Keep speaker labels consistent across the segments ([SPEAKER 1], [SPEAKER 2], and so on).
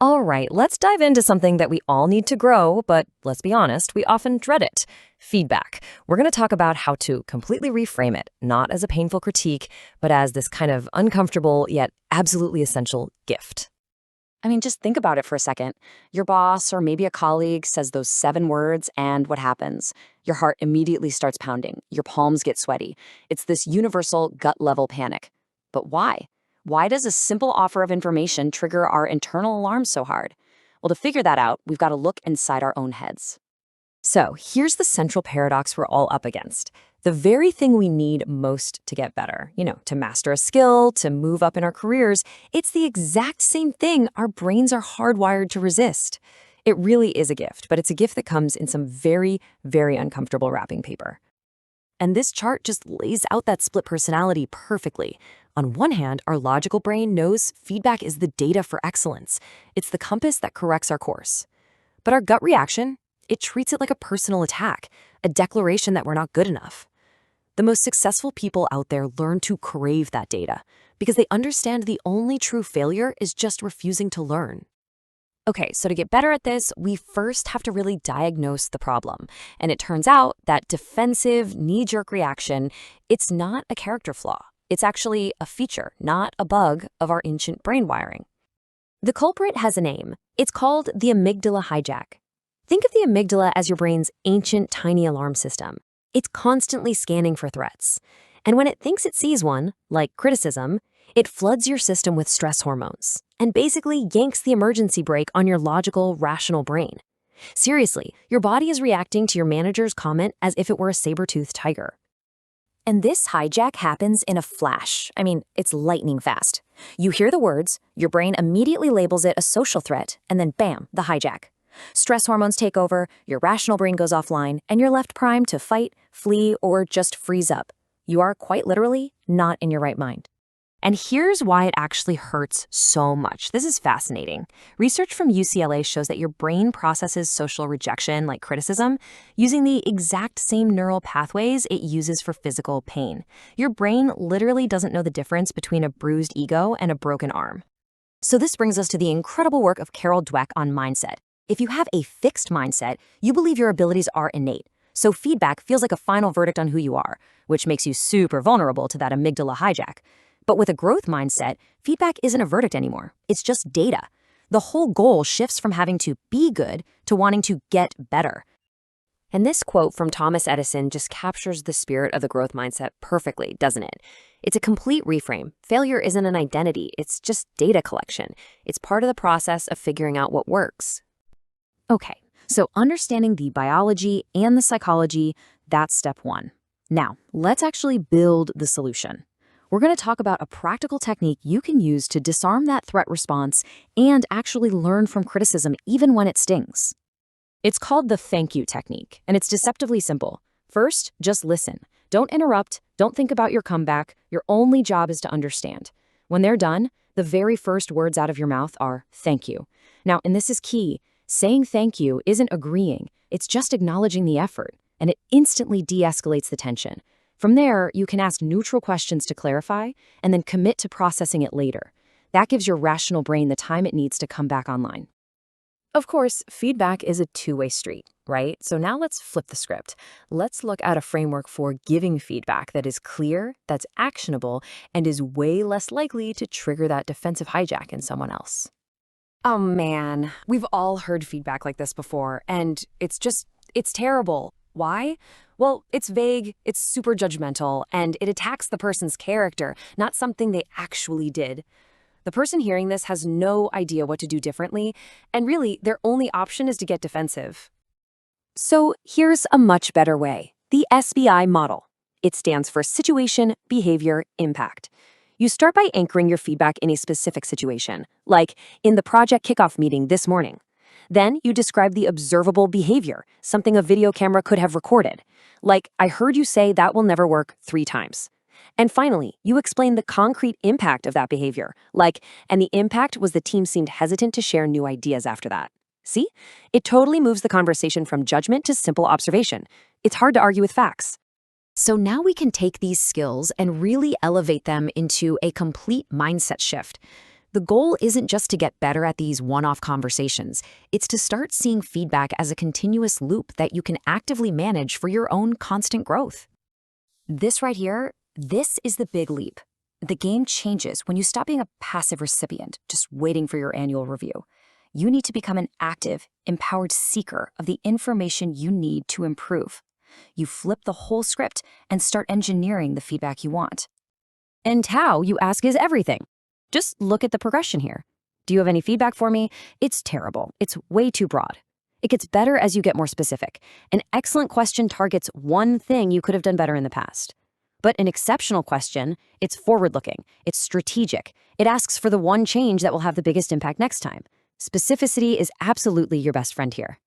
[SPEAKER 1] All right, let's dive into something that we all need to grow, but let's be honest, we often dread it: feedback. We're going to talk about how to completely reframe it, not as a painful critique, but as this kind of uncomfortable yet absolutely essential gift.
[SPEAKER 2] I mean, just think about it for a second. Your boss or maybe a colleague says those 7 words, and what happens? Your heart immediately starts pounding. Your palms get sweaty. It's this universal gut level panic. But why? Why does a simple offer of information trigger our internal alarms so hard? Well, to figure that out, we've got to look inside our own heads.
[SPEAKER 1] So here's the central paradox we're all up against. The very thing we need most to get better, to master a skill, to move up in our careers, it's the exact same thing our brains are hardwired to resist. It really is a gift, but it's a gift that comes in some very, very uncomfortable wrapping paper. And this chart just lays out that split personality perfectly. On one hand, our logical brain knows feedback is the data for excellence. It's the compass that corrects our course. But our gut reaction, it treats it like a personal attack, a declaration that we're not good enough. The most successful people out there learn to crave that data because they understand the only true failure is just refusing to learn. Okay, so to get better at this, we first have to really diagnose the problem. And it turns out that defensive, knee-jerk reaction, it's not a character flaw. It's actually a feature, not a bug of our ancient brain wiring. The culprit has a name. It's called the amygdala hijack. Think of the amygdala as your brain's ancient, tiny alarm system. It's constantly scanning for threats. And when it thinks it sees one, like criticism, it floods your system with stress hormones and basically yanks the emergency brake on your logical, rational brain. Seriously, your body is reacting to your manager's comment as if it were a saber-toothed tiger. And this hijack happens in a flash. I mean, it's lightning fast. You hear the words, your brain immediately labels it a social threat, and then bam, the hijack. Stress hormones take over, your rational brain goes offline, and you're left primed to fight, flee, or just freeze up. You are quite literally not in your right mind. And here's why it actually hurts so much. This is fascinating. Research from UCLA shows that your brain processes social rejection, like criticism, using the exact same neural pathways it uses for physical pain. Your brain literally doesn't know the difference between a bruised ego and a broken arm. So this brings us to the incredible work of Carol Dweck on mindset. If you have a fixed mindset, you believe your abilities are innate. So feedback feels like a final verdict on who you are, which makes you super vulnerable to that amygdala hijack. But with a growth mindset, feedback isn't a verdict anymore. It's just data. The whole goal shifts from having to be good to wanting to get better. And this quote from Thomas Edison just captures the spirit of the growth mindset perfectly, doesn't it? It's a complete reframe. Failure isn't an identity. It's just data collection. It's part of the process of figuring out what works. Okay, so understanding the biology and the psychology, that's step one. Now, let's actually build the solution. We're going to talk about a practical technique you can use to disarm that threat response and actually learn from criticism even when it stings. It's called the thank you technique, and it's deceptively simple. First, just listen. Don't interrupt. Don't think about your comeback. Your only job is to understand. When they're done, the very first words out of your mouth are thank you. Now, and this is key, saying thank you isn't agreeing. It's just acknowledging the effort, and it instantly de-escalates the tension. From there, you can ask neutral questions to clarify and then commit to processing it later. That gives your rational brain the time it needs to come back online. Of course, feedback is a two-way street, right? So now let's flip the script. Let's look at a framework for giving feedback that is clear, that's actionable, and is way less likely to trigger that defensive hijack in someone else. Oh man, we've all heard feedback like this before, and it's terrible. Why? Well, it's vague, it's super judgmental, and it attacks the person's character, not something they actually did. The person hearing this has no idea what to do differently, and really, their only option is to get defensive. So here's a much better way, the SBI model. It stands for Situation, Behavior, Impact. You start by anchoring your feedback in a specific situation, like in the project kickoff meeting this morning. Then you describe the observable behavior, something a video camera could have recorded. Like, I heard you say that will never work 3 times. And finally, you explain the concrete impact of that behavior. Like, and the impact was the team seemed hesitant to share new ideas after that. See? It totally moves the conversation from judgment to simple observation. It's hard to argue with facts. So now we can take these skills and really elevate them into a complete mindset shift. The goal isn't just to get better at these one-off conversations. It's to start seeing feedback as a continuous loop that you can actively manage for your own constant growth.
[SPEAKER 2] This right here, this is the big leap. The game changes when you stop being a passive recipient, just waiting for your annual review. You need to become an active, empowered seeker of the information you need to improve. You flip the whole script and start engineering the feedback you want. And how, you ask, is everything. Just look at the progression here. Do you have any feedback for me? It's terrible. It's way too broad. It gets better as you get more specific. An excellent question targets one thing you could have done better in the past. But an exceptional question, it's forward-looking, it's strategic. It asks for the one change that will have the biggest impact next time. Specificity is absolutely your best friend here.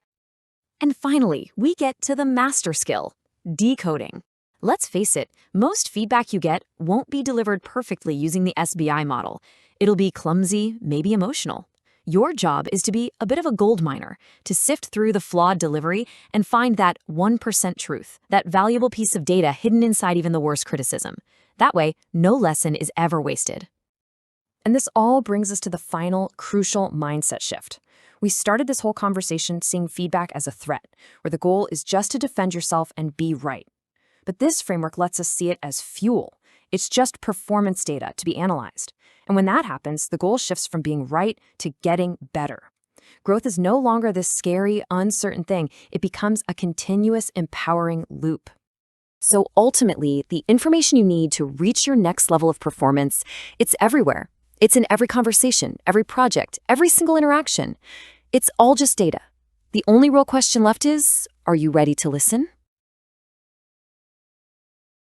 [SPEAKER 1] And finally, we get to the master skill, decoding. Let's face it, most feedback you get won't be delivered perfectly using the SBI model. It'll be clumsy, maybe emotional. Your job is to be a bit of a gold miner, to sift through the flawed delivery and find that 1% truth, that valuable piece of data hidden inside even the worst criticism. That way, no lesson is ever wasted. And this all brings us to the final, crucial mindset shift. We started this whole conversation seeing feedback as a threat, where the goal is just to defend yourself and be right. But this framework lets us see it as fuel. It's just performance data to be analyzed. And when that happens, the goal shifts from being right to getting better. Growth is no longer this scary, uncertain thing. It becomes a continuous, empowering loop. So ultimately, the information you need to reach your next level of performance, it's everywhere. It's in every conversation, every project, every single interaction. It's all just data. The only real question left is, are you ready to listen?